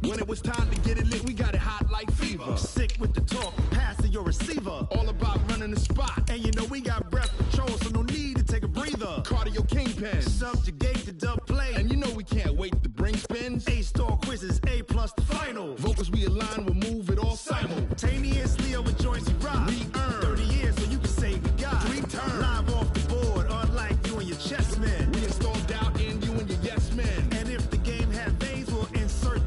When it was time to get it lit, we got it hot like fever. Sick with the talk, pass to your receiver. All about running the spot. And you know we got breath control, so no need to take a breather. Cardio kingpin, subjugate the dub play. And you know we can't wait to bring spins. A-star quizzes, A+ the final. Vocals we align, we'll move it all simultaneously over joints we rock. We earn 30 years so you can say we got 3 turns. Live off the board, unlike you and your chess men. We installed doubt in you and your yes men. And if the game had veins, we'll insert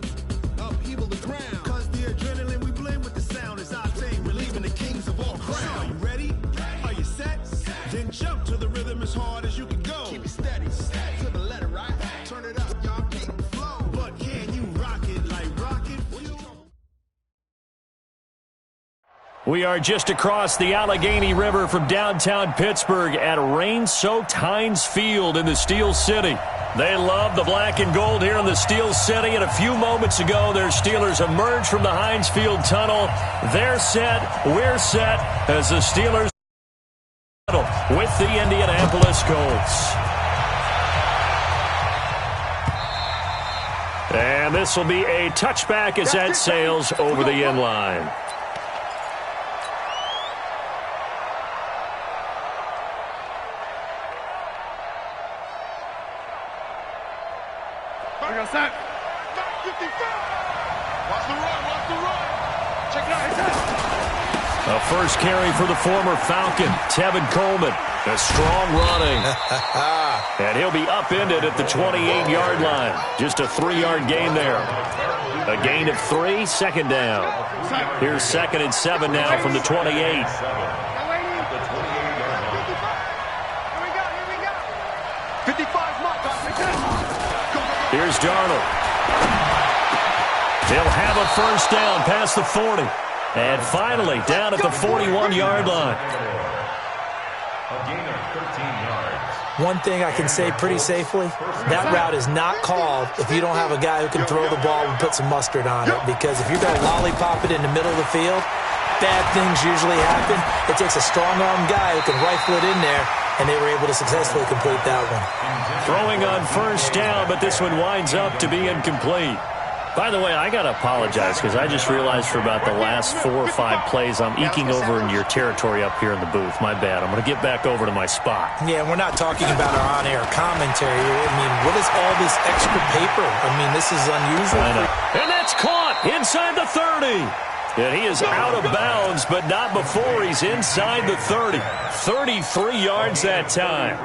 upheaval the ground. Cause the adrenaline we blend with the sound is our thing. Relieving the kings of all crowns. So are you ready? Are you set? Then jump to the rhythm as hard as you can go. Keep it steady, to the letter, right? Turn it up, y'all, keep the flow. But can you rock it like rocket fuel? We are just across the Allegheny River from downtown Pittsburgh at rain-soaked Heinz Field in the Steel City. They love the black and gold here in the Steel City, and a few moments ago, their Steelers emerged from the Heinz Field tunnel. They're set, we're set, as the Steelers with the Indianapolis Colts. And this will be a touchback as that sails over the end line. Watch the run, watch the run. Check it out, it's out. A first carry for the former Falcon, Tevin Coleman. A strong running. And he'll be upended at the 28-yard line. Just a 3-yard gain there. A gain of 3, second down. Here's 2nd and 7 now from the 28. Here we go. 55 mark. Here's Darnold. They'll have a first down past the 40. And finally, down at the 41-yard line. A gain of 13 yards. One thing I can say pretty safely, that route is not called if you don't have a guy who can throw the ball and put some mustard on it. Because if you're going to lollipop it in the middle of the field, bad things usually happen. It takes a strong-arm guy who can rifle it in there, and they were able to successfully complete that one. Throwing on first down, but this one winds up to be incomplete. By the way, I got to apologize because I just realized for about the last 4 or 5 plays I'm eking over into your territory up here in the booth. My bad. I'm going to get back over to my spot. Yeah, we're not talking about our on-air commentary. I mean, what is all this extra paper? I mean, this is unusual. I know. And that's caught inside the 30. And he is out of bounds, but not before he's inside the 30. 33 yards that time.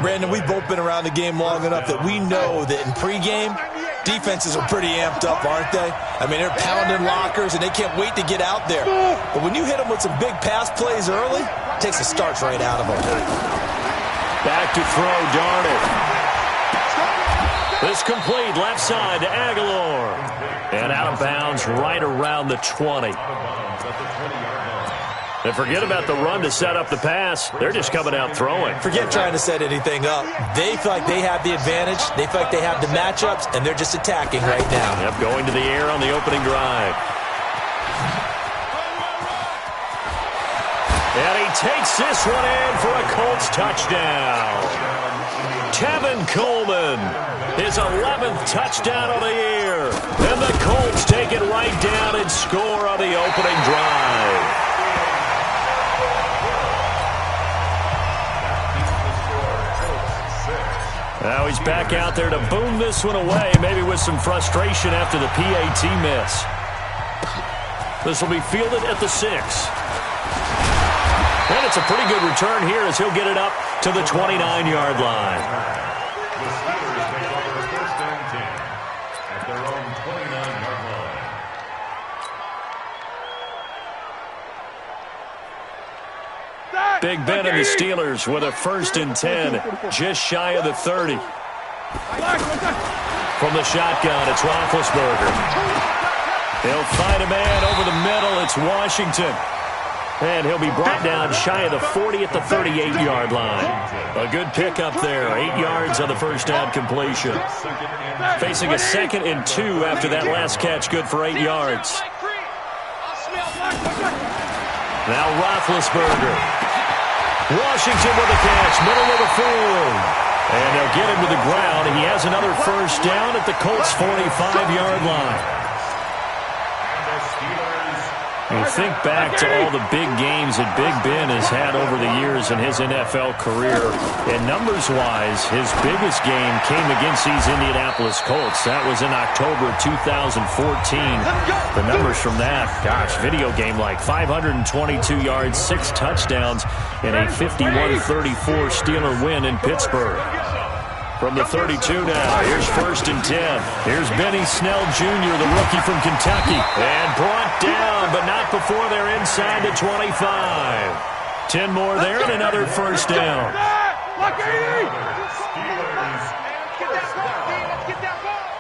Brandon, we've both been around the game long enough that we know that in pregame, defenses are pretty amped up, aren't they? I mean, they're pounding lockers, and they can't wait to get out there. But when you hit them with some big pass plays early, it takes the starch right out of them. Back to throw, Darnold. This complete left side to Aguilar. And out of bounds right around the 20. And forget about the run to set up the pass. They're just coming out throwing. Forget trying to set anything up. They feel like they have the advantage. They feel like they have the matchups, and they're just attacking right now. Yep, going to the air on the opening drive. And he takes this one in for a Colts touchdown. Tevin Coleman, his 11th touchdown of the year. And the Colts take it right down and score on the opening drive. Now he's back out there to boom this one away, maybe with some frustration after the PAT miss. This will be fielded at the 6. And it's a pretty good return here as he'll get it up to the 29-yard line. The Steelers take over first and 10 at their own 29-yard line. Big Ben and the Steelers with a first and 10, just shy of the 30. From the shotgun, it's Roethlisberger. They'll find a man over the middle. It's Washington. And he'll be brought down shy of the 40 at the 38-yard line. A good pickup there, 8 yards on the first down completion. Facing a 2nd and 2 after that last catch, good for 8 yards. Now Roethlisberger. Washington with a catch, middle of the field. And they'll get him to the ground. He has another first down at the Colts' 45-yard line. You think back to all the big games that Big Ben has had over the years in his NFL career, and numbers-wise, his biggest game came against these Indianapolis Colts. That was in October 2014. The numbers from that, gosh, video game like 522 yards, 6 touchdowns, and a 51-34 Steeler win in Pittsburgh. From the 32 now, here's 1st and 10. Here's Benny Snell Jr., the rookie from Kentucky. And brought down, but not before they're inside the 25. 10 more there and another 1st down.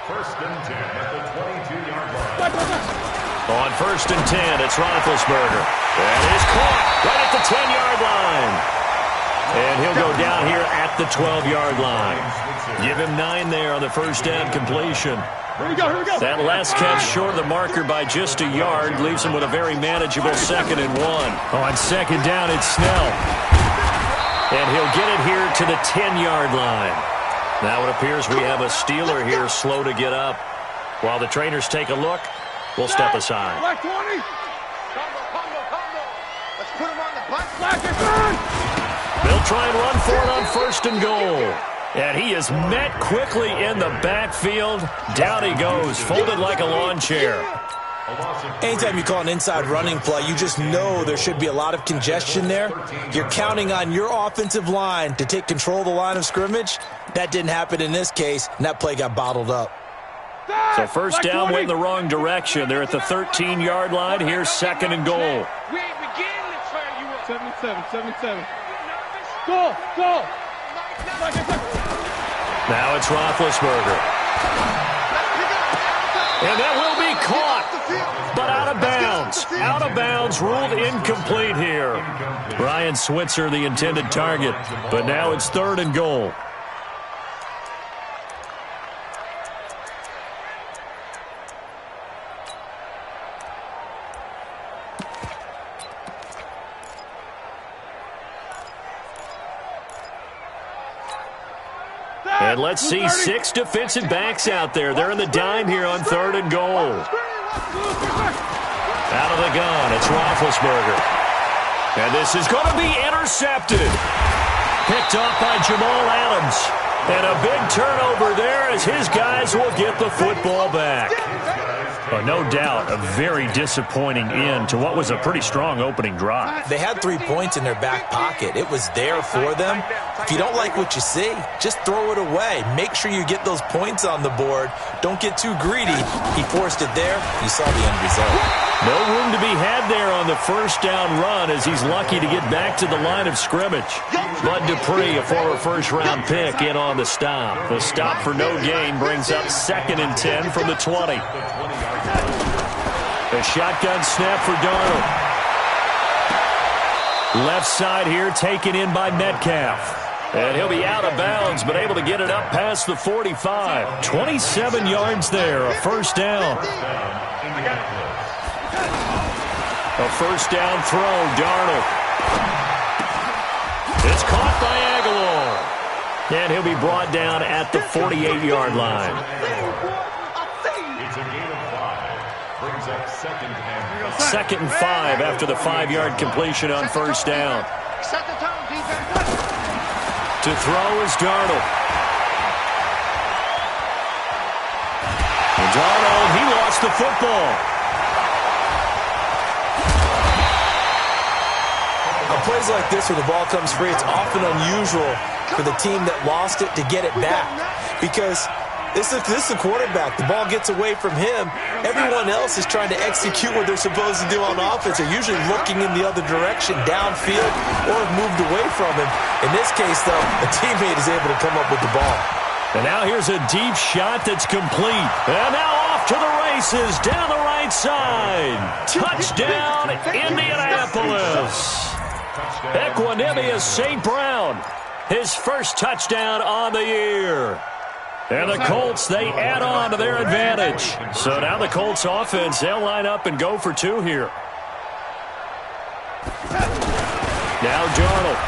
First and 10 at the 22-yard line. On 1st and 10, it's Roethlisberger. And he's caught right at the 10-yard line. And he'll go down here at the 12-yard line. Give him 9 there on the 1st down completion. Here we go. That last catch short of the marker by just a yard leaves him with a very manageable 2nd and 1. On 2nd down, it's Snell. And he'll get it here to the 10-yard line. Now it appears we have a Steeler here slow to get up. While the trainers take a look, we'll step aside. Black 20. Combo. Let's put him on the butt. Black is on. They'll try and run for it on 1st and goal. And he is met quickly in the backfield. Down he goes, folded like a lawn chair. Anytime you call an inside running play, you just know there should be a lot of congestion there. You're counting on your offensive line to take control of the line of scrimmage. That didn't happen in this case, and that play got bottled up. So 1st down went in the wrong direction. They're at the 13-yard line. Here's 2nd and goal. 77. Go. Now it's Roethlisberger. And that will be caught, but out of bounds. Out of bounds, ruled incomplete here. Ryan Switzer, the intended target, but now it's 3rd and goal. And let's see 6 defensive backs out there. They're in the dime here on 3rd and goal. Out of the gun, it's Roethlisberger. And this is going to be intercepted. Picked off by Jamal Adams. And a big turnover there as his guys will get the football back. No doubt a very disappointing end to what was a pretty strong opening drive. They had 3 points in their back pocket. It was there for them. If you don't like what you see, just throw it away. Make sure you get those points on the board. Don't get too greedy. He forced it there. You saw the end result. No room to be had there on the 1st down run as he's lucky to get back to the line of scrimmage. Bud Dupree, a former 1st-round pick, in on the stop. The stop for no gain brings up 2nd and 10 from the 20. A shotgun snap for Darnold. Left side here taken in by Metcalf. And he'll be out of bounds, but able to get it up past the 45. 27 yards there, a 1st down. A 1st down throw, Darnold. It's caught by Aguilar. And he'll be brought down at the 48-yard line. It's a gain of 5. Brings up 2nd and 2nd and 5 after the 5-yard completion on 1st down. To throw is Darnold. And Darnold, he lost the football. On plays like this where the ball comes free, it's often unusual for the team that lost it to get it back. Because this is the quarterback. The ball gets away from him. Everyone else is trying to execute what they're supposed to do on offense. They're usually looking in the other direction, downfield, or have moved away from him. In this case, though, a teammate is able to come up with the ball. And now here's a deep shot that's complete. And now off to the races down the right side. Touchdown, Indianapolis. Equanimeous St. Brown, his 1st touchdown on the year. And the Colts, they add on to their advantage. So now the Colts offense, they'll line up and go for 2 here. Now Darnold.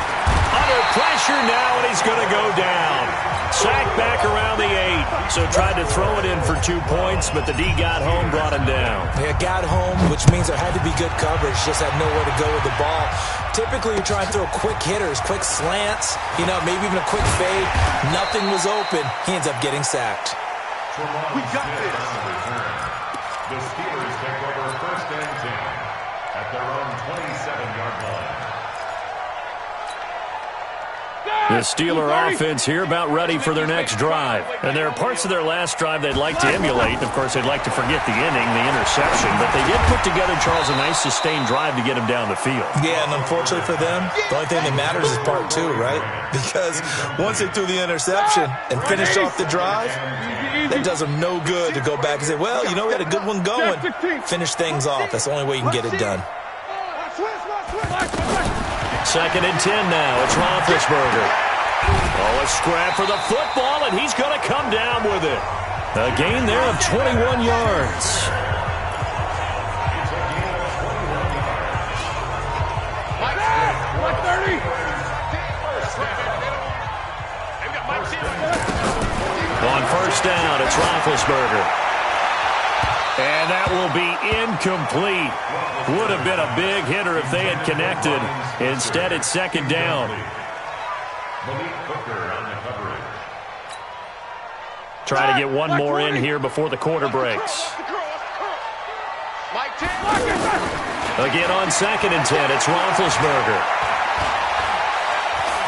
Under pressure now, and he's going to go down. Sacked back around the 8. So tried to throw it in for 2 points, but the D got home, brought him down. They got home, which means there had to be good coverage, just had nowhere to go with the ball. Typically, you're trying to throw quick hitters, quick slants, maybe even a quick fade. Nothing was open. He ends up getting sacked. We got this. The Steelers take over 1st and 10 at their own 27-yard line. The Steeler offense here about ready for their next drive. And there are parts of their last drive they'd like to emulate. Of course, they'd like to forget the inning, the interception. But they did put together, Charles, a nice sustained drive to get him down the field. Yeah, and unfortunately for them, the only thing that matters is part 2, right? Because once they threw the interception and finished off the drive, that does them no good to go back and say, well, we had a good one going. Finish things off. That's the only way you can get it done. 2nd and 10 now. It's Roethlisberger. Oh, a scrap for the football, and he's going to come down with it. A gain there of 21 yards. On 1st down, it's Roethlisberger. And that will be incomplete. Would have been a big hitter if they had connected. Instead, it's 2nd down. Try to get one more in here before the quarter breaks. Again on 2nd and 10, it's Roethlisberger.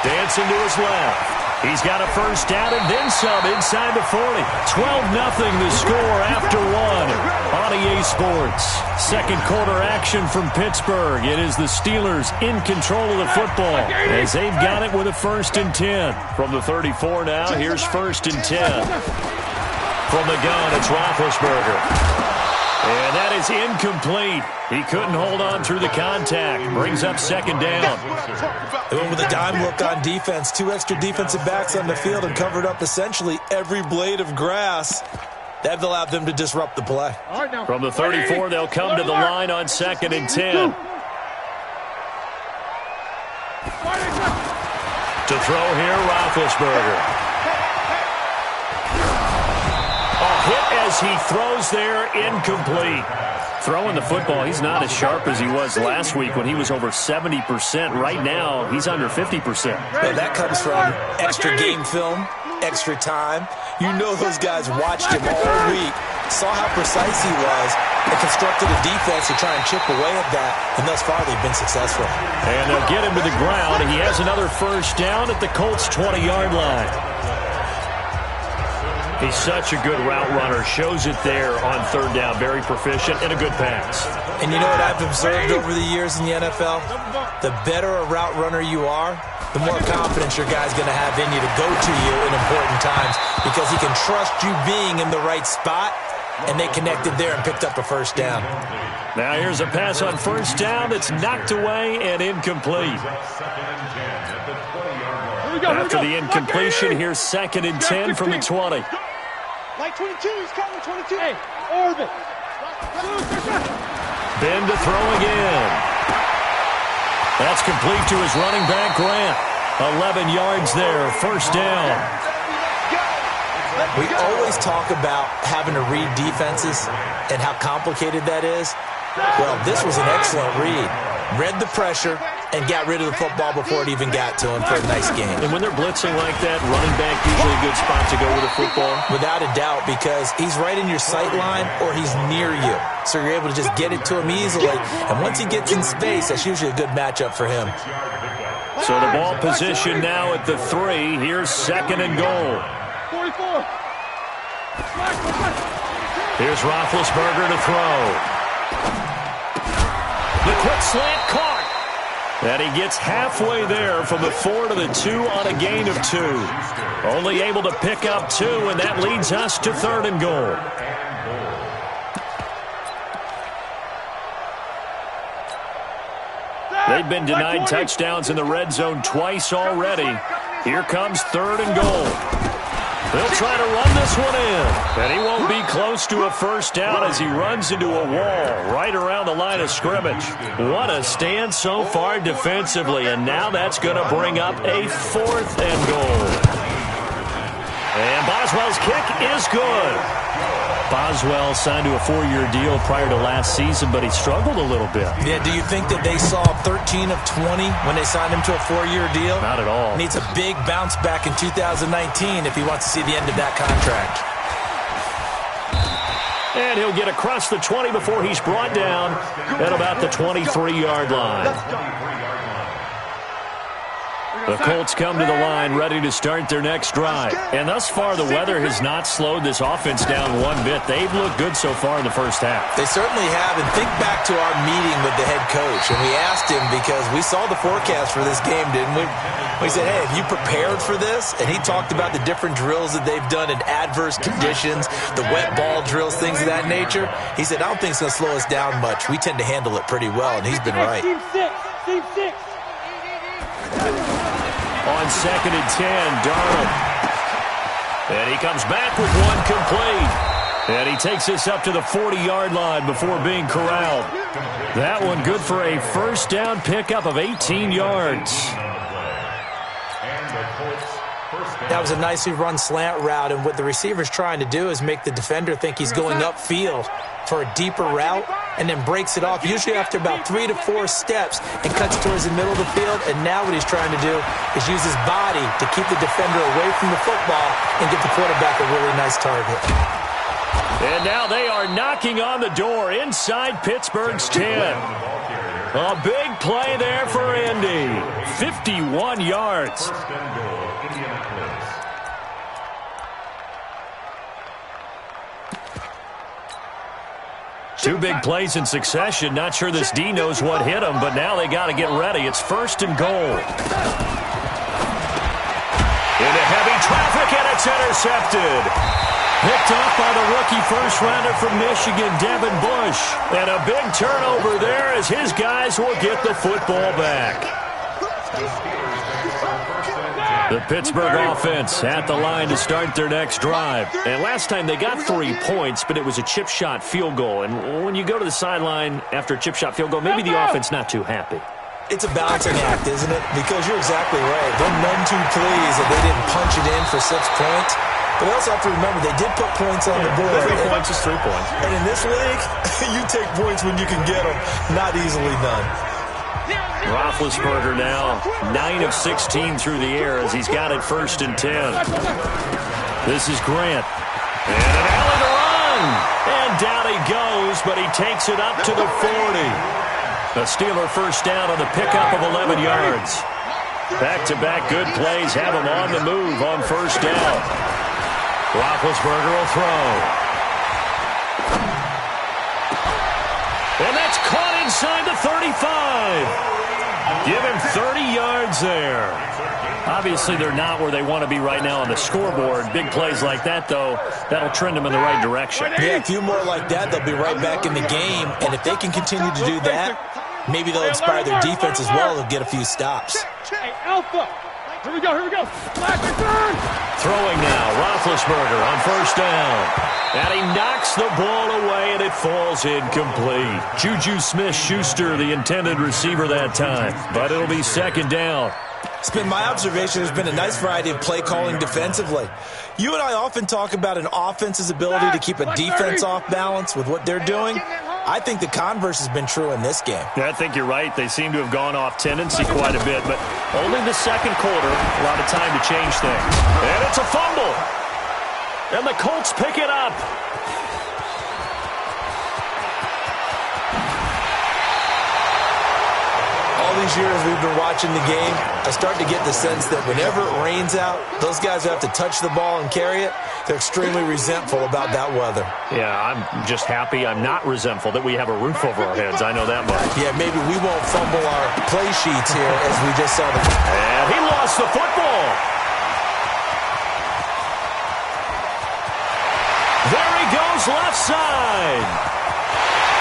Dancing to his left. He's got a 1st down and then some inside the 40. 12-0 the score after 1 on EA Sports. Second quarter action from Pittsburgh. It is the Steelers in control of the football as they've got it with a 1st and 10. From the 34 now, here's 1st and 10. From the gun, it's Roethlisberger. And that is incomplete. He couldn't hold on through the contact. Brings up 2nd down. They went with a dime look on defense. 2 extra defensive backs on the field and covered up essentially every blade of grass. That allowed them to disrupt the play. From the 34, they'll come to the line on 2nd and 10. To throw here, Roethlisberger. Hit as he throws there, incomplete. Throwing the football, he's not as sharp as he was last week when he was over 70%. Right now, he's under 50%. Well, that comes from extra game film, extra time. You know those guys watched him all week, saw how precise he was, and constructed a defense to try and chip away at that, and thus far they've been successful. And they'll get him to the ground. He has another 1st down at the Colts' 20-yard line. He's such a good route runner. Shows it there on 3rd down. Very proficient and a good pass. And you know what I've observed over the years in the NFL? The better a route runner you are, the more confidence your guy's going to have in you to go to you in important times because he can trust you being in the right spot, and they connected there and picked up a 1st down. Now here's a pass on 1st down that's knocked away and incomplete. After the incompletion, here's 2nd and 10 from the 20. Like 22, he's coming, 22. Hey, orbit. Ben to throw again. That's complete to his running back, Grant. 11 yards there, 1st down. We always talk about having to read defenses and how complicated that is. Well, this was an excellent read. Read the pressure and got rid of the football before it even got to him for a nice game. And when they're blitzing like that, running back usually a good spot to go with the football? Without a doubt, because he's right in your sight line or he's near you. So you're able to just get it to him easily. And once he gets in space, that's usually a good matchup for him. So the ball position now at the 3. Here's 2nd and goal. 44. Here's Roethlisberger to throw. The quick slant caught. And he gets halfway there from the 4 to the 2 on a gain of 2. Only able to pick up 2, and that leads us to 3rd and goal. They've been denied touchdowns in the red zone twice already. Here comes 3rd and goal. They'll try to run this one in. And he won't be close to a 1st down as he runs into a wall right around the line of scrimmage. What a stand so far defensively. And now that's going to bring up a 4th and goal. And Boswell's kick is good. Boswell signed to a 4-year deal prior to last season, but he struggled a little bit. Yeah, do you think that they saw 13 of 20 when they signed him to a 4-year deal? Not at all. Needs a big bounce back in 2019 if he wants to see the end of that contract. And he'll get across the 20 before he's brought down at about the 23-yard line. The Colts come to the line ready to start their next drive. And thus far, the weather has not slowed this offense down one bit. They've looked good so far in the first half. They certainly have. And think back to our meeting with the head coach. And we asked him, because we saw the forecast for this game, didn't we? We said, hey, have you prepared for this? And he talked about the different drills that they've done in adverse conditions, the wet ball drills, things of that nature. He said, I don't think it's going to slow us down much. We tend to handle it pretty well, and he's been right. Team six. On 2nd and 10, Darnold. And he comes back with one complete. And he takes this up to the 40-yard line before being corralled. That one good for a first down pickup of 18 yards. That was a nicely run slant route, and what the receiver's trying to do is make the defender think he's going upfield for a deeper route, and then breaks it off, usually after about 3 to 4 steps, and cuts towards the middle of the field. And now what he's trying to do is use his body to keep the defender away from the football and get the quarterback a really nice target. And now they are knocking on the door inside Pittsburgh's 10. A big play there for Indy. 51 yards. Two big plays in succession. Not sure this D knows what hit him, but now they got to get ready. It's 1st and goal. Into heavy traffic, and it's intercepted. Picked off by the rookie first-rounder from Michigan, Devin Bush. And a big turnover there as his guys will get the football back. The Pittsburgh offense at the line to start their next drive. And last time they got 3 points, but it was a chip shot field goal. And when you go to the sideline after a chip shot field goal, maybe the offense not too happy. It's a balancing act, isn't it? Because you're exactly right. They're none too pleased that they didn't punch it in for 6 points. But we also have to remember they did put points on the board. 3 points is 3 points. And in this league, you take points when you can get them. Not easily done. Roethlisberger now 9 of 16 through the air as he's got it 1st and 10. This is Grant. And an alley to run. And down he goes, but he takes it up to the 40. A Steeler first down on the pickup of 11 yards. Back-to-back good plays have him on the move on 1st down. Roethlisberger will throw. And that's caught inside the 35. Give him 30 yards there. Obviously, they're not where they want to be right now on the scoreboard. Big plays like that, though, that'll trend them in the right direction. Yeah, a few more like that, they'll be right back in the game. And if they can continue to do that, maybe they'll inspire their defense as well. They'll get a few stops. Hey, Alpha. Here we go. Flash return. Throwing now, Roethlisberger on 1st down. And he knocks the ball away, and it falls incomplete. Juju Smith-Schuster, the intended receiver that time. But it'll be 2nd down. It's been my observation there's been a nice variety of play calling defensively. You and I often talk about an offense's ability to keep a defense off balance with what they're doing. I think the converse has been true in this game. Yeah, I think you're right. They seem to have gone off tendency quite a bit, but only the 2nd quarter, a lot of time to change things. And it's a fumble. And the Colts pick it up. All these years we've been watching the game, I start to get the sense that whenever it rains out, those guys who have to touch the ball and carry it, they're extremely resentful about that weather. Yeah, I'm just happy I'm not resentful that we have a roof over our heads. I know that much. Yeah, maybe we won't fumble our play sheets here as we just saw them. And he lost the football. There he goes left side.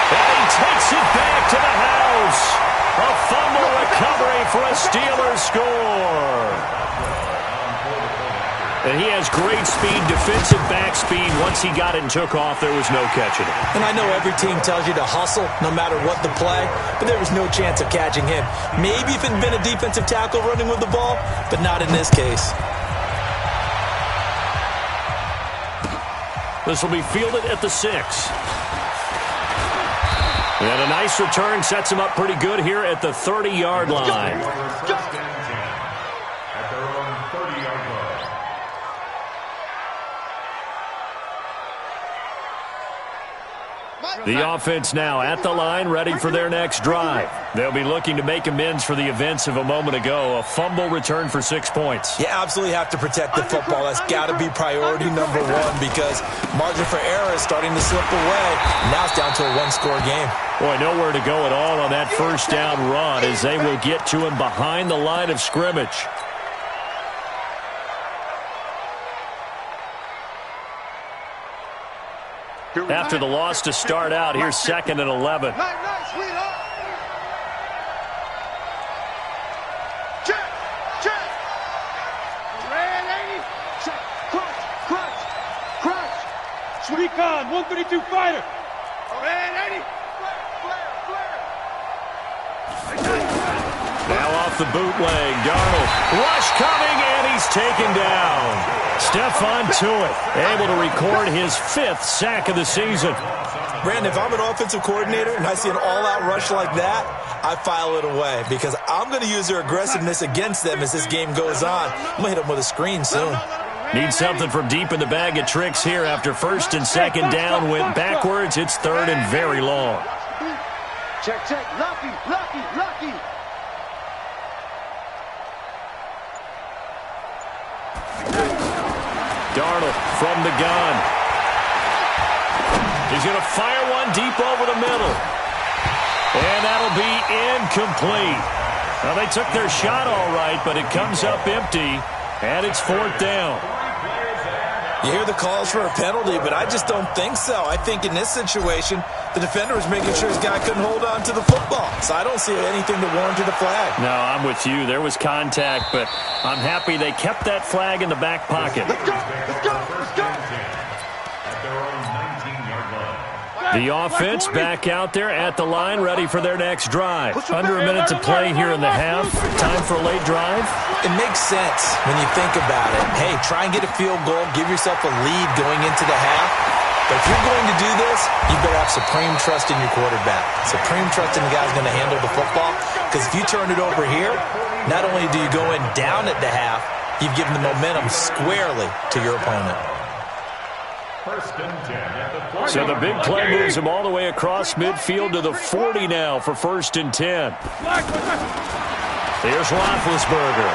And he takes it back to the house. A fumble recovery for a Steelers score. And he has great speed, defensive back speed. Once he got it and took off, there was no catching it. And I know every team tells you to hustle no matter what the play, but there was no chance of catching him. Maybe if it had been a defensive tackle running with the ball, but not in this case. This will be fielded at the 6. And a nice return sets him up pretty good here at the 30-yard line. First and 10 at their own 30-yard line. The offense now at the line, ready for their next drive. They'll be looking to make amends for the events of a moment ago. A fumble return for 6 points. You absolutely have to protect the football. That's got to be priority number one because margin for error is starting to slip away. Now it's down to a one-score game. Boy, nowhere to go at all on that first down run as they will get to him behind the line of scrimmage. After the loss to start out, here's 2nd and 11. Recon, 132 fighter. Now off the bootleg, Darnold. Rush coming, and he's taken down. Stephon Tuitt able to record his 5th sack of the season. Brandon, if I'm an offensive coordinator and I see an all-out rush like that, I file it away because I'm going to use their aggressiveness against them as this game goes on. I'm going to hit them with a screen soon. Need something from deep in the bag of tricks here after 1st and 2nd down went backwards. It's 3rd and very long. Check, check. Lucky. Darnold from the gun. He's going to fire one deep over the middle. And that'll be incomplete. Well, they took their shot all right, but it comes up empty, and it's 4th down. You hear the calls for a penalty, but I just don't think so. I think in this situation, the defender was making sure his guy couldn't hold on to the football. So I don't see anything to warrant a flag. No, I'm with you. There was contact, but I'm happy they kept that flag in the back pocket. Let's go. At their own 19-yard line. The offense back out there at the line, ready for their next drive. Under a minute to play here in the half. Time for a late drive. It makes sense when you think about it. Hey, try and get a field goal. Give yourself a lead going into the half. But if you're going to do this, you better have supreme trust in your quarterback. Supreme trust in the guy who's going to handle the football. Because if you turn it over here, not only do you go in down at the half, you've given the momentum squarely to your opponent. 1st and 10 at the 40. So the big play moves him all the way across midfield to the 40 now for 1st and 10. Here's Roethlisberger.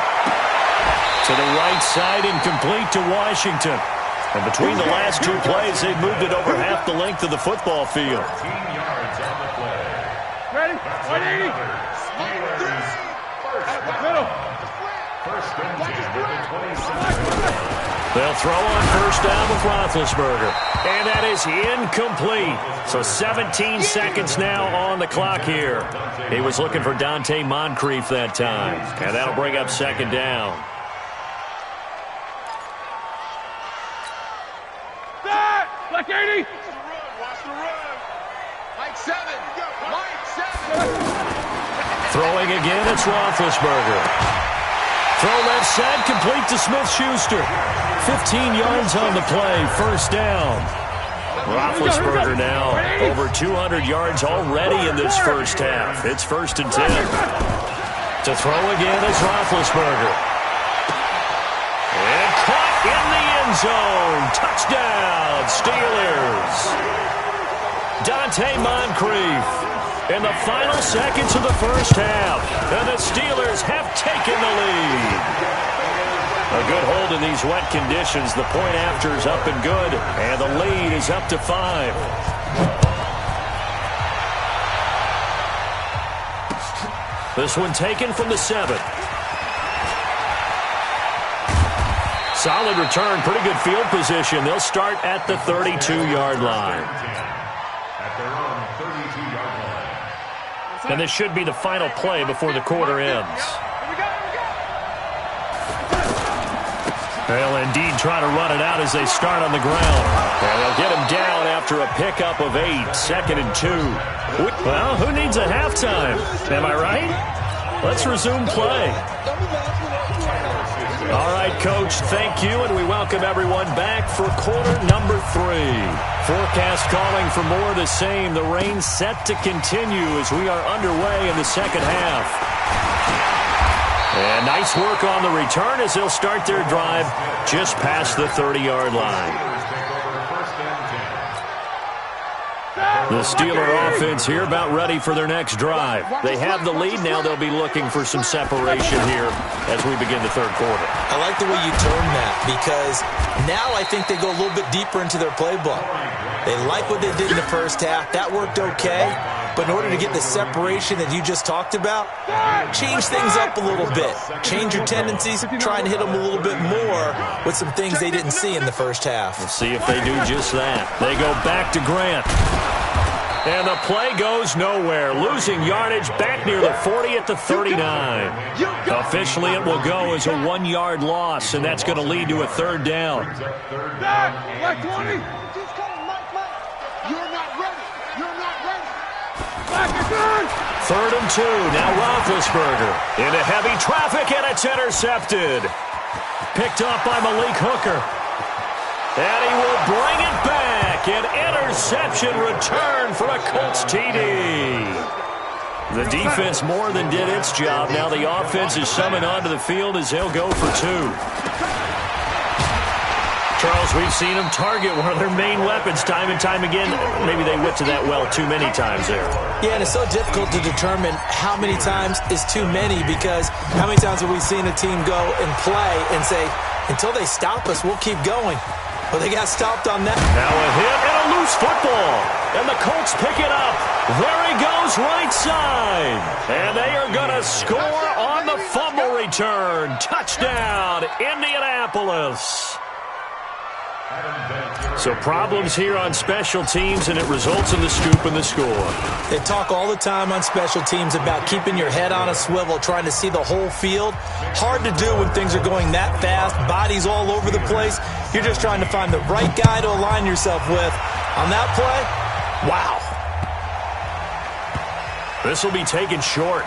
To the right side and complete to Washington. And between the last 2 plays, they've moved it over half the length of the football field. 15 yards on the play. Ready? 180. Middle. 1st and 10 at the 27. They'll throw on 1st down with Roethlisberger. And that is incomplete. So 17 seconds now on the clock here. He was looking for Dante Moncrief that time. And that'll bring up 2nd down. Black 80. Watch the run. Mike 7. Throwing again, it's Roethlisberger. Throw left side, complete to Smith-Schuster. 15 yards on the play, 1st down. Roethlisberger now over 200 yards already in this first half. It's 1st and 10. To throw again is Roethlisberger. And caught in the end zone. Touchdown, Steelers. Dante Moncrief in the final seconds of the first half. And the Steelers have taken the lead. A good hold in these wet conditions. The point after is up and good. And the lead is up to 5. This one taken from the 7. Solid return, pretty good field position. They'll start at the 32-yard line. At their own 32-yard line. And this should be the final play before the quarter ends. They'll indeed try to run it out as they start on the ground. And they'll get him down after a pickup of 8, 2nd and 2. Well, who needs a halftime? Am I right? Let's resume play. All right, Coach, thank you, and we welcome everyone back for quarter number 3. Forecast calling for more of the same. The rain set to continue as we are underway in the second half. And nice work on the return as they'll start their drive just past the 30-yard line. The Steeler offense here about ready for their next drive. They have the lead. Now they'll be looking for some separation here as we begin the third quarter. I like the way you term that because now I think they go a little bit deeper into their playbook. They like what they did in the first half. That worked okay. But in order to get the separation that you just talked about, change things up a little bit. Change your tendencies. Try and hit them a little bit more with some things they didn't see in the first half. We'll see if they do just that. They go back to Grant. And the play goes nowhere. Losing yardage back near the 40 at the 39. Officially, it will go as a 1-yard loss, and that's going to lead to a third down. Black 20. You're not ready. You're not ready. Black is good. 3rd and 2. Now Roethlisberger into heavy traffic, and it's intercepted. Picked off by Malik Hooker. And he will bring it back. An interception return for a Colts TD. The defense more than did its job. Now the offense is summoned onto the field as they'll go for 2. Charles, we've seen them target one of their main weapons time and time again. Maybe they went to that well too many times there. Yeah, and it's so difficult to determine how many times is too many because how many times have we seen a team go and play and say, until they stop us, we'll keep going. Well, they got stopped on that. Now a hit and a loose football. And the Colts pick it up. There he goes, right side. And they are going to score on the fumble return. Touchdown, Indianapolis. So problems here on special teams, and it results in the scoop and the score. They talk all the time on special teams about keeping your head on a swivel, trying to see the whole field. Hard to do when things are going that fast, bodies all over the place. You're just trying to find the right guy to align yourself with. On that play, wow. This will be taken short.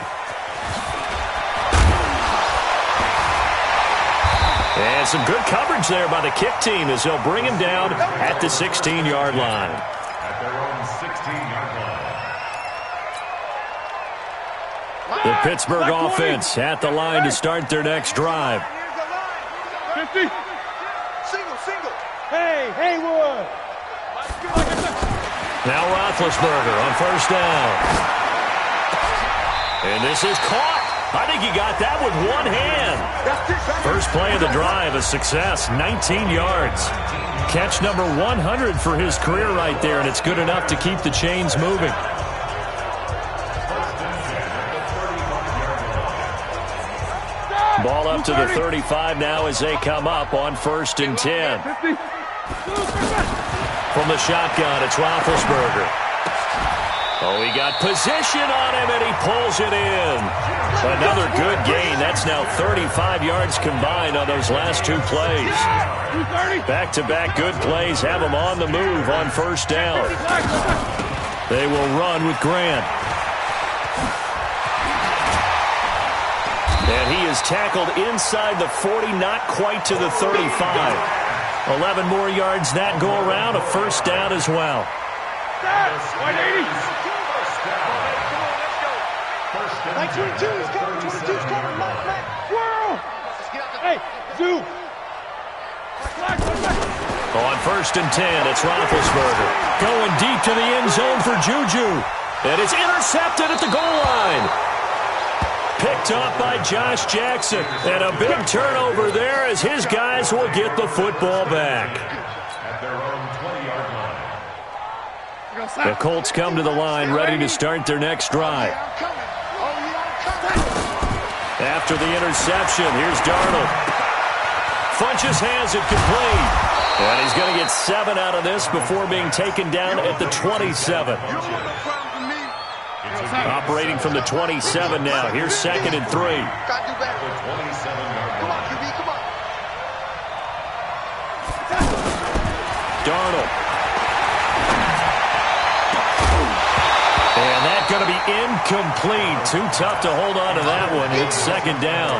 And some good coverage there by the kick team as they'll bring him down at the 16-yard line. At their own 16-yard line. The Pittsburgh offense at the line to start their next drive. 50. Single. Hey, Haywood. Now Roethlisberger on 1st down. And this is caught. I think he got that with one hand. First play of the drive, a success, 19 yards. Catch number 100 for his career right there, and it's good enough to keep the chains moving. Ball up to the 35 now as they come up on 1st and 10. From the shotgun, it's Roethlisberger. Oh, he got position on him, and he pulls it in. Another good gain. That's now 35 yards combined on those last 2 plays. Back-to-back good plays have him on the move on 1st down. They will run with Grant. And he is tackled inside the 40, not quite to the 35. 11 more yards that go around, a 1st down as well. 180. Like 22 is coming. 22's coming. Mike. Whirl. Hey, Zoo. On 1st and 10, it's Roethlisberger. Going deep to the end zone for Juju. And it's intercepted at the goal line. Picked up by Josh Jackson. And a big turnover there as his guys will get the football back. At their own 20-yard line. The Colts come to the line ready to start their next drive. After the interception, here's Darnold. Funches has it complete. And he's going to get 7 out of this before being taken down at the 27. Operating from the 27 now. Here's 2nd and 3. Darnold. And that's going to be incomplete. Too tough to hold on to that one. It's 2nd down.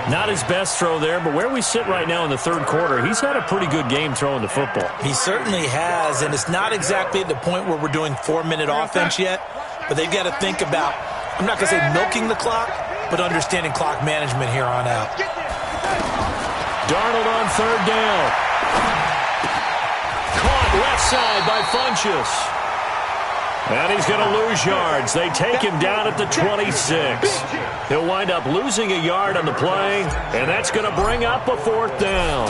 Not his best throw there, but where we sit right now in the third quarter, he's had a pretty good game throwing the football. He certainly has, and it's not exactly at the point where we're doing 4-minute offense yet, but they've got to think about, I'm not going to say milking the clock, but understanding clock management here on out. Darnold on third down. Caught left side by Funchess. And he's going to lose yards. They take him down at the 26. He'll wind up losing a yard on the play, and that's going to bring up a fourth down.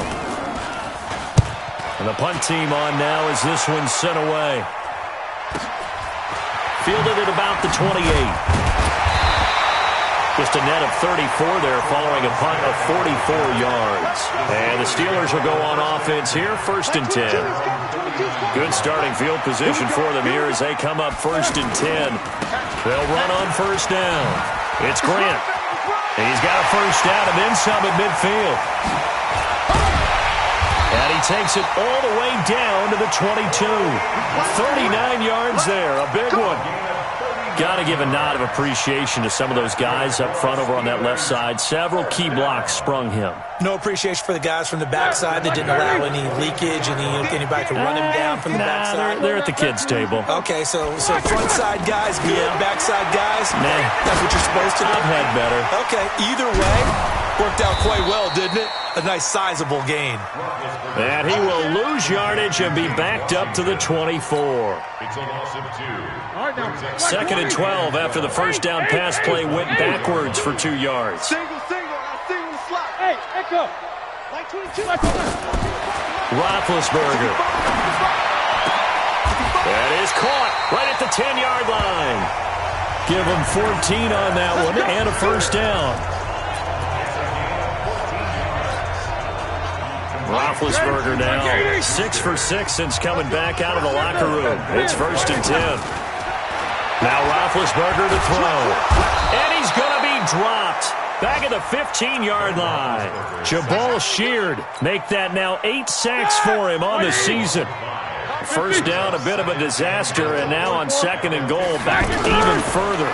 And the punt team on now as this one's sent away. Fielded at about the 28. Just a net of 34 there following a punt of 44 yards. And the Steelers will go on offense here, 1st and 10. Good starting field position for them here as they come up 1st and 10. They'll run on 1st down. It's Grant. He's got a 1st down and then some at midfield. And he takes it all the way down to the 22. 39 yards there, a big one. Got to give a nod of appreciation to some of those guys up front over on that left side. Several key blocks sprung him. No appreciation for the guys from the backside that didn't allow any leakage, anybody to run him down from the backside. They're at the kids' table. Okay, so front side guys, good, backside guys, that's what you're supposed to do. I've had better. Okay, either way, worked out quite well, didn't it? A nice sizable gain. And he will lose yardage and be backed up to the 24. It's a loss of 2. 2nd and 12 after the 1st down pass play went backwards for 2 yards. Single the slot. Hey, echo. Like 22. Roethlisberger. That is caught right at the 10-yard line. Give him 14 on that one and a 1st down. Roethlisberger now 6 for 6 since coming back out of the locker room. It's 1st and 10. Now Roethlisberger to throw. And he's going to be dropped. Back at the 15-yard line. Jabal Sheard make that now 8 sacks for him on the season. 1st down, a bit of a disaster, and now on 2nd and goal, back even further.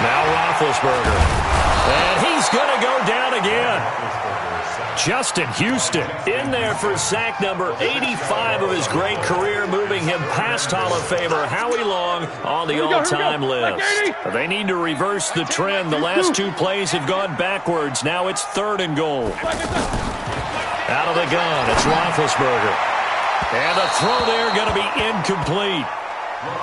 Now Roethlisberger. And he's going to go down again. Justin Houston in there for sack number 85 of his great career, moving him past Hall of Famer Howie Long on the all-time list. They need to reverse the trend. The last 2 plays have gone backwards. Now it's 3rd and goal. Out of the gun, it's Roethlisberger. And the throw there going to be incomplete.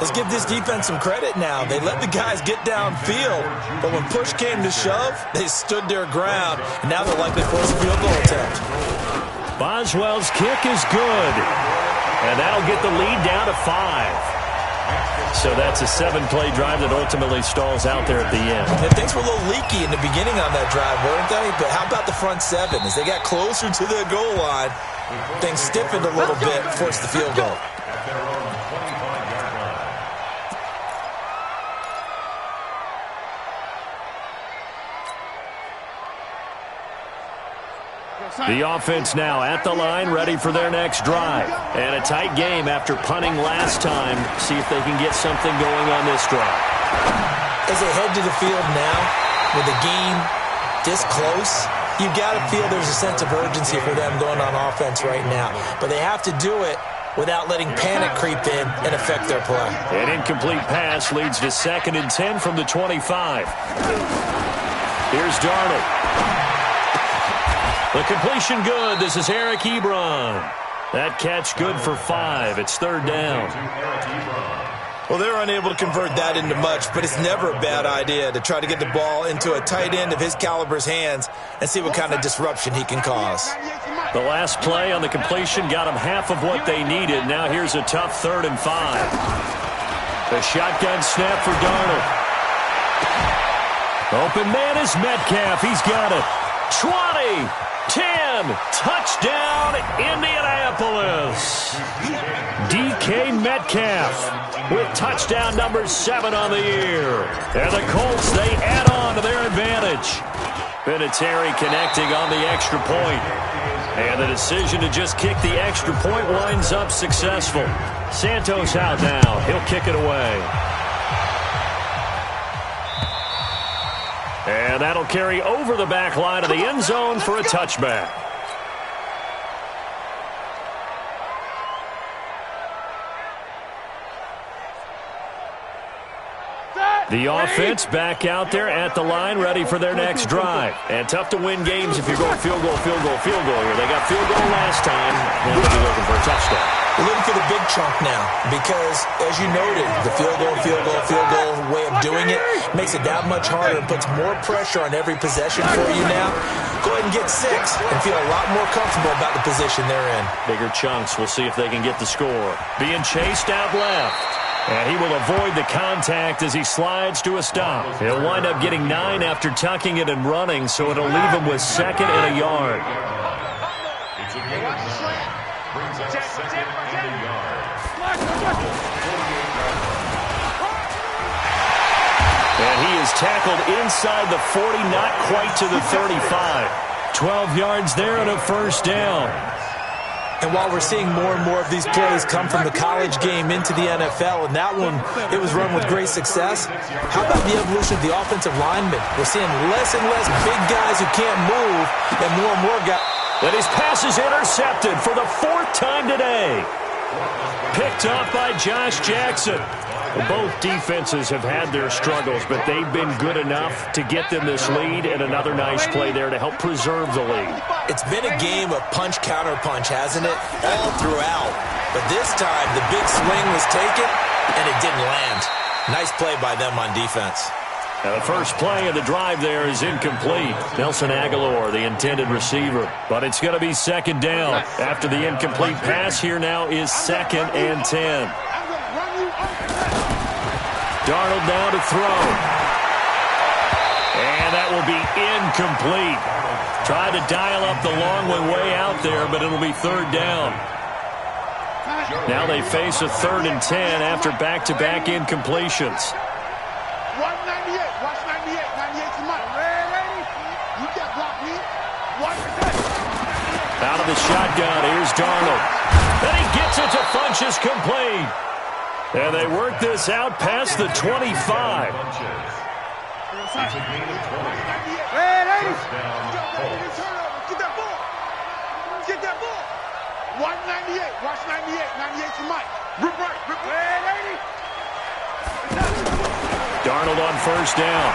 Let's give this defense some credit now. They let the guys get downfield, but when push came to shove, they stood their ground, and now they're likely to force a field goal attempt. Boswell's kick is good, and that'll get the lead down to 5. So that's a 7-play drive that ultimately stalls out there at the end. And things were a little leaky in the beginning on that drive, weren't they? But how about the front 7? As they got closer to the goal line, things stiffened a little bit, forced the field goal. The offense now at the line, ready for their next drive. And a tight game after punting last time. See if they can get something going on this drive. As they head to the field now, with the game this close, you've got to feel there's a sense of urgency for them going on offense right now. But they have to do it without letting panic creep in and affect their play. An incomplete pass leads to 2nd and 10 from the 25. Here's Darnold. The completion good. This is Eric Ebron. That catch good for 5. It's 3rd down. Well, they're unable to convert that into much, but it's never a bad idea to try to get the ball into a tight end of his caliber's hands and see what kind of disruption he can cause. The last play on the completion got them half of what they needed. Now here's a tough 3rd and 5. The shotgun snap for Darnold. Open man is Metcalf. He's got it. 20. 10, touchdown, Indianapolis. DK Metcalf with touchdown number 7 on the year. And the Colts, they add on to their advantage. Vinatieri connecting on the extra point. And the decision to just kick the extra point winds up successful. Santos out now. He'll kick it away. And And that'll carry over the back line of the end zone for a touchback. The offense back out there at the line, ready for their next drive. And tough to win games if you're going field goal here. They got field goal last time. Now they'll be looking for a touchdown. We're looking for the big chunk now because, as you noted, the field goal way of doing it makes it that much harder and puts more pressure on every possession for you now. Go ahead and get 6 and feel a lot more comfortable about the position they're in. Bigger chunks. We'll see if they can get the score. Being chased out left. And he will avoid the contact as he slides to a stop. He'll wind up getting 9 after tucking it and running, so it'll leave him with 2nd and a yard. It's a game of 9. Brings up 2nd and a yard. And he is tackled inside the 40, not quite to the 35. 12 yards there and a first down. And while we're seeing more and more of these plays come from the college game into the NFL, and that one, it was run with great success, how about the evolution of the offensive linemen? We're seeing less and less big guys who can't move and more guys. And his pass is intercepted for the 4th time today. Picked off by Josh Jackson. Both defenses have had their struggles, but they've been good enough to get them this lead, and another nice play there to help preserve the lead. It's been a game of punch-counter-punch, hasn't it? All throughout. But this time, the big swing was taken, and it didn't land. Nice play by them on defense. Now the first play of the drive there is incomplete. Nelson Aguilar, the intended receiver. But it's going to be 2nd down. After the incomplete pass, here now is 2nd and 10. Darnold now to throw. And that will be incomplete. Tried to dial up the long one way out there, but it'll be 3rd down. Now they face a 3rd and 10 after back-to-back incompletions. 198. Watch 98. 98 to Mike. You got blocked, man. Out of the shotgun, here's Darnold. Then he gets it to Funchess, complete. And they work this out past the 25. It's a gain of 20. First down, Colts. Get that ball. Get that ball. 198. Watch 98. 98 to Mike. Rip right. Rip right. Darnold on 1st down.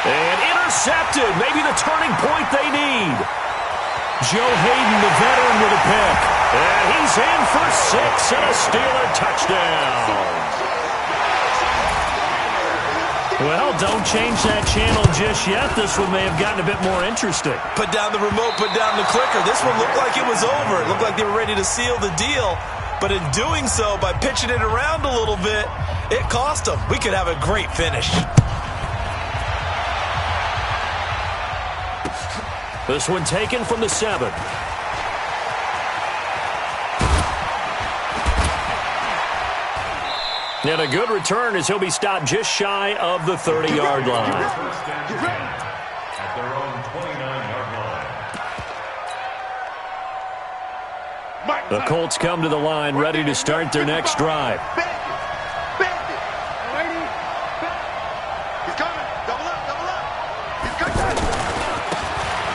And intercepted. Maybe the turning point they need. Joe Hayden, the veteran, with a pick. And he's in for 6 and a Steeler touchdown. Well, don't change that channel just yet. This one may have gotten a bit more interesting. Put down the remote, put down the clicker. This one looked like it was over. It looked like they were ready to seal the deal. But in doing so, by pitching it around a little bit, it cost them. We could have a great finish. This one taken from the 7. And a good return as he'll be stopped just shy of the 30-yard line. At their own 29-yard line. The Colts come to the line ready to start their next drive. He's coming. Double up. He's coming.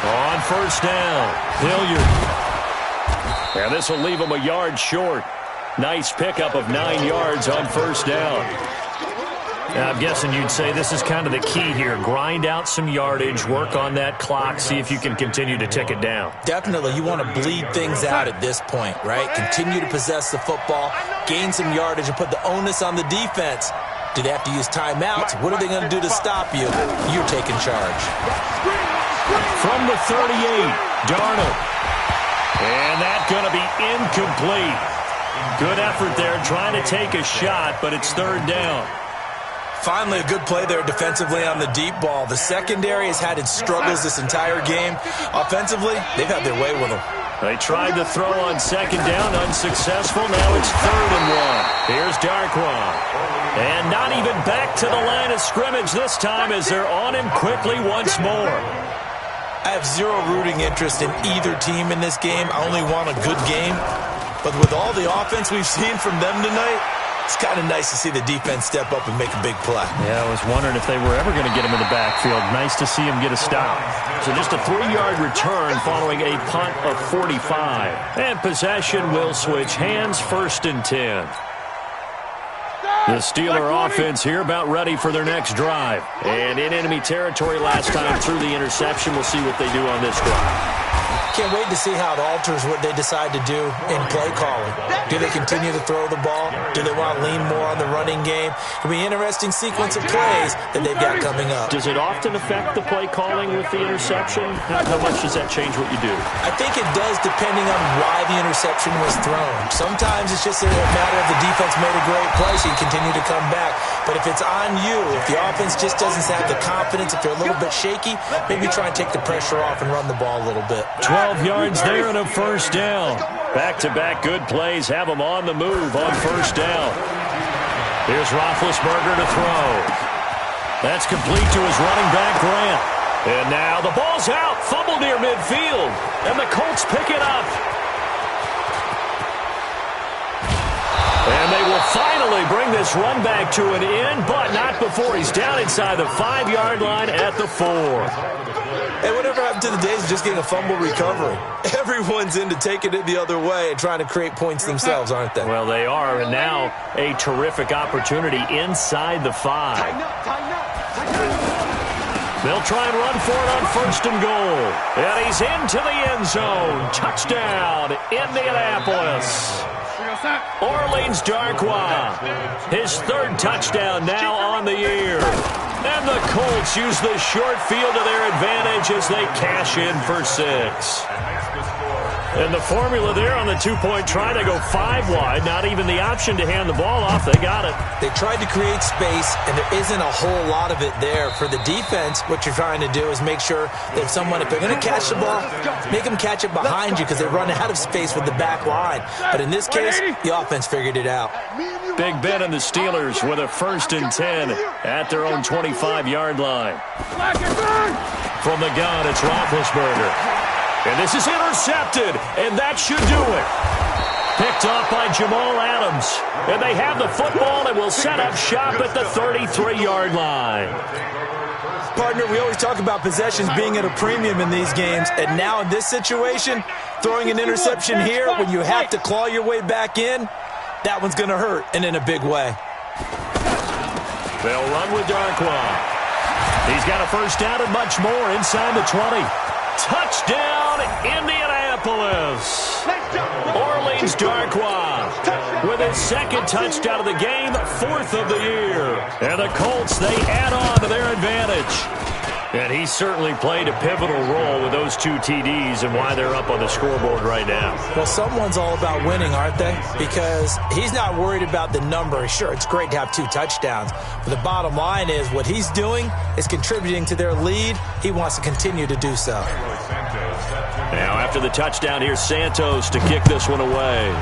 On 1st down, Hilliard. And this will leave him a yard short. Nice pickup of 9 yards on 1st down. Now, I'm guessing you'd say this is kind of the key here. Grind out some yardage, work on that clock, see if you can continue to tick it down. Definitely, you want to bleed things out at this point, right? Continue to possess the football, gain some yardage, and put the onus on the defense. Do they have to use timeouts? What are they going to do to stop you? You're taking charge. From the 38, Darnold. And that's going to be incomplete. Good effort there, trying to take a shot, but it's 3rd down. Finally, a good play there defensively on the deep ball. The secondary has had its struggles this entire game. Offensively, they've had their way with them. They tried to throw on 2nd down, unsuccessful. Now it's 3rd and 1. Here's Darkwan. And not even back to the line of scrimmage this time as they're on him quickly once more. I have zero rooting interest in either team in this game. I only want a good game. But with all the offense we've seen from them tonight, It's kind of nice to see the defense step up and make a big play. Yeah, I was wondering if they were ever going to get him in the backfield. Nice to see him get a stop. So just a 3-yard return following a punt of 45. And possession will switch hands, 1st and 10. The Steeler offense here about ready for their next drive. And in enemy territory last time through the interception. We'll see what they do on this drive. Can't wait to see how it alters what they decide to do in play calling. Do they continue to throw the ball? Do they want to lean more on the running game? It'll be an interesting sequence of plays that they've got coming up. Does it often affect the play calling with the interception? How much does that change what you do? I think it does depending on why the interception was thrown. Sometimes it's just a matter of the defense made a great play, so you continue to come back. But if it's on you, if the offense just doesn't have the confidence, if they're a little bit shaky, maybe try and take the pressure off and run the ball a little bit. 12 yards there and a 1st down. Back-to-back good plays have them on the move on 1st down. Here's Roethlisberger to throw. That's complete to his running back, Grant. And now the ball's out. Fumble near midfield. And the Colts pick it up. And they will finally bring this run back to an end, but not before he's down inside the 5-yard line at the 4. Hey, whatever happened to the days of just getting a fumble recovery? Everyone's into taking it the other way and trying to create points themselves, aren't they? Well, they are, and now a terrific opportunity inside the 5. They'll try and run for it on 1st and goal. And he's into the end zone. Touchdown, Indianapolis. Orleans Darkwa, his 3rd touchdown now on the year. And the Colts use the short field to their advantage as they cash in for 6. And the formula there on the 2-point try to go 5 wide. Not even the option to hand the ball off. They got it. They tried to create space, and there isn't a whole lot of it there. For the defense, what you're trying to do is make sure that if they're going to catch the ball, make them catch it behind you because they run out of space with the back line. But in this case, the offense figured it out. Big Ben and the Steelers with a 1st and 10 at their own 25-yard line. From the gun, it's Roethlisberger. And this is intercepted, and that should do it. Picked off by Jamal Adams. And they have the football and will set up shop at the 33-yard line. Partner, we always talk about possessions being at a premium in these games, and now in this situation, throwing an interception here when you have to claw your way back in, that one's going to hurt, and in a big way. They'll run with Darkwa. He's got a 1st down and much more inside the 20. Touchdown, Indianapolis. Orleans Darkwa with his 2nd touchdown of the game, 4th of the year. And the Colts, they add on to their advantage. And he certainly played a pivotal role with those 2 TDs and why they're up on the scoreboard right now. Well, someone's all about winning, aren't they? Because he's not worried about the number. Sure, it's great to have 2 touchdowns. But the bottom line is what he's doing is contributing to their lead. He wants to continue to do so. Now, after the touchdown, here's Santos to kick this one away.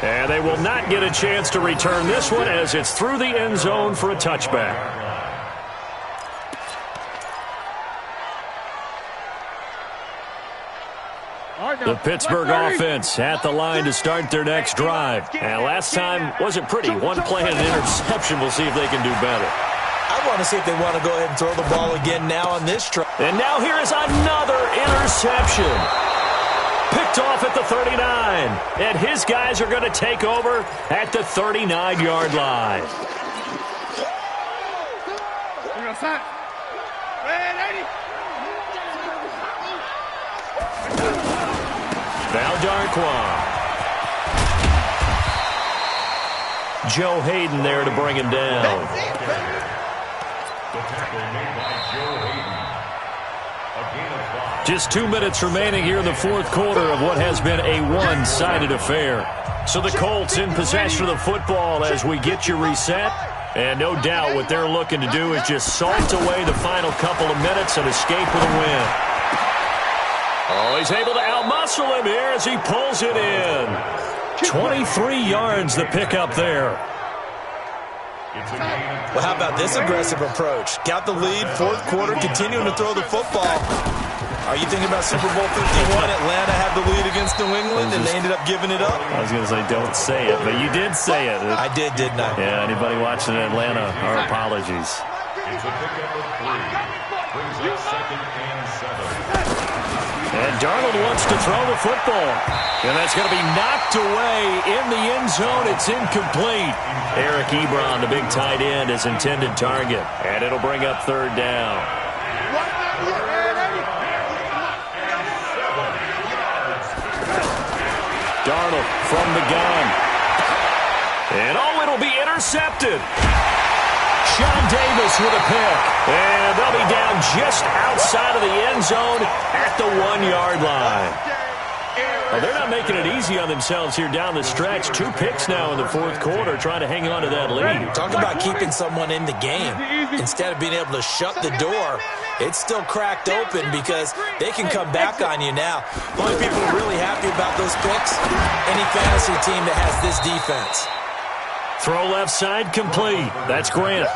And they will not get a chance to return this one as it's through the end zone for a touchback. The Pittsburgh offense at the line to start their next drive. And last time wasn't pretty. 1 play and an interception. We'll see if they can do better. I want to see if they want to go ahead and throw the ball again now on this try. And now here is another interception. Picked off at the 39. And his guys are going to take over at the 39-yard line. Now Darkwa. Joe Hayden there to bring him down. Just 2 minutes remaining here in the 4th quarter of what has been a one-sided affair. So the Colts in possession of the football as we get you reset. And no doubt what they're looking to do is just salt away the final couple of minutes and escape with a win. Oh, he's able to outmuscle him here as he pulls it in. 23 yards the pickup there. Well, how about this aggressive approach? Got the lead, 4th quarter, continuing to throw the football. Are you thinking about Super Bowl 51? Atlanta had the lead against New England, and they ended up giving it up? I was going to say, don't say it, but you did say it. I did, didn't I? Yeah, anybody watching Atlanta, our apologies. It's a pickup of 3. Brings up 2nd and 7. And Darnold wants to throw the football. And that's going to be knocked away in the end zone. It's incomplete. Eric Ebron, the big tight end, is intended target. And it'll bring up 3rd down. Darnold from the gun. And it'll be intercepted. Sean Davis with a pick. And they'll be down just outside of the end zone at the 1-yard line. Well, they're not making it easy on themselves here down the stretch. 2 picks now in the 4th quarter, trying to hang on to that lead. Talk about keeping someone in the game. Instead of being able to shut the door, it's still cracked open because they can come back on you now. The only people who are really happy about those picks, any fantasy team that has this defense. Throw left side complete. That's Grant.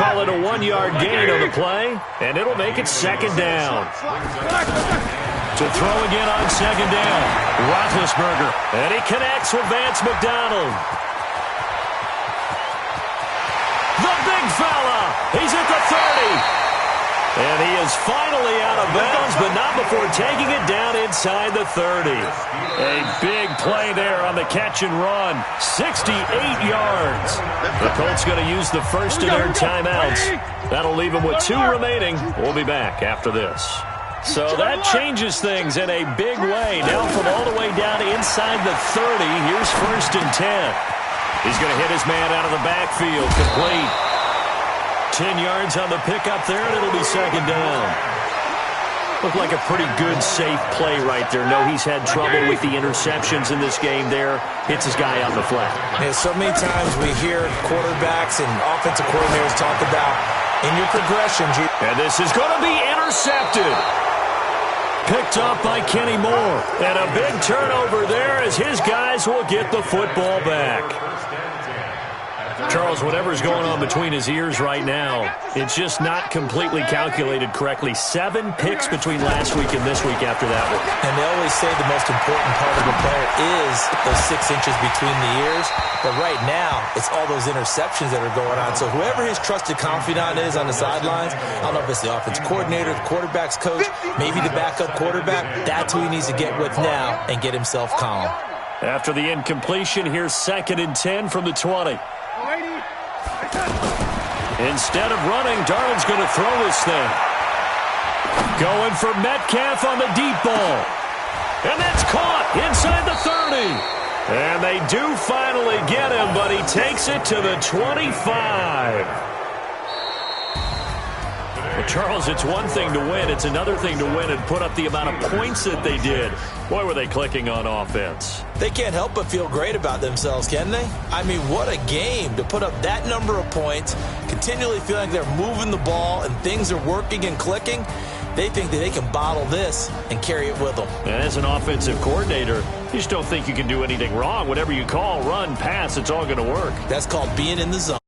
Call it a 1-yard gain on the play, and it'll make it 2nd down. To throw again on 2nd down. Roethlisberger. And he connects with Vance McDonald. The big fella. He's at the 30. And he is finally out of bounds, but not before taking it down inside the 30. A big play there on the catch and run. 68 yards. The Colts going to use the first of their timeouts. That'll leave them with 2 remaining. We'll be back after this. So that changes things in a big way. Now from all the way down inside the 30, here's 1st and 10. He's going to hit his man out of the backfield. Complete. 10 yards on the pickup there, and it'll be 2nd down. Looked like a pretty good, safe play right there. No, he's had trouble with the interceptions in this game there. Hits his guy out in the flat. Yeah, so many times we hear quarterbacks and offensive coordinators talk about in your progressions. And this is going to be intercepted. Picked up by Kenny Moore. And a big turnover there as his guys will get the football back. Charles, whatever's going on between his ears right now, it's just not completely calculated correctly. 7 picks between last week and this week after that one. And they always say the most important part of a player is those 6 inches between the ears. But right now, it's all those interceptions that are going on. So whoever his trusted confidant is on the sidelines, I don't know if it's the offensive coordinator, the quarterback's coach, maybe the backup quarterback, that's who he needs to get with now and get himself calm. After the incompletion, here's 2nd and 10 from the 20. Instead of running, Darnold's going to throw this thing. Going for Metcalf on the deep ball. And that's caught inside the 30. And they do finally get him, but he takes it to the 25. Well, Charles, it's one thing to win. It's another thing to win and put up the amount of points that they did. Boy, were they clicking on offense. They can't help but feel great about themselves, can they? I mean, what a game to put up that number of points, continually feeling like they're moving the ball and things are working and clicking. They think that they can bottle this and carry it with them. And as an offensive coordinator, you just don't think you can do anything wrong. Whatever you call, run, pass, it's all going to work. That's called being in the zone.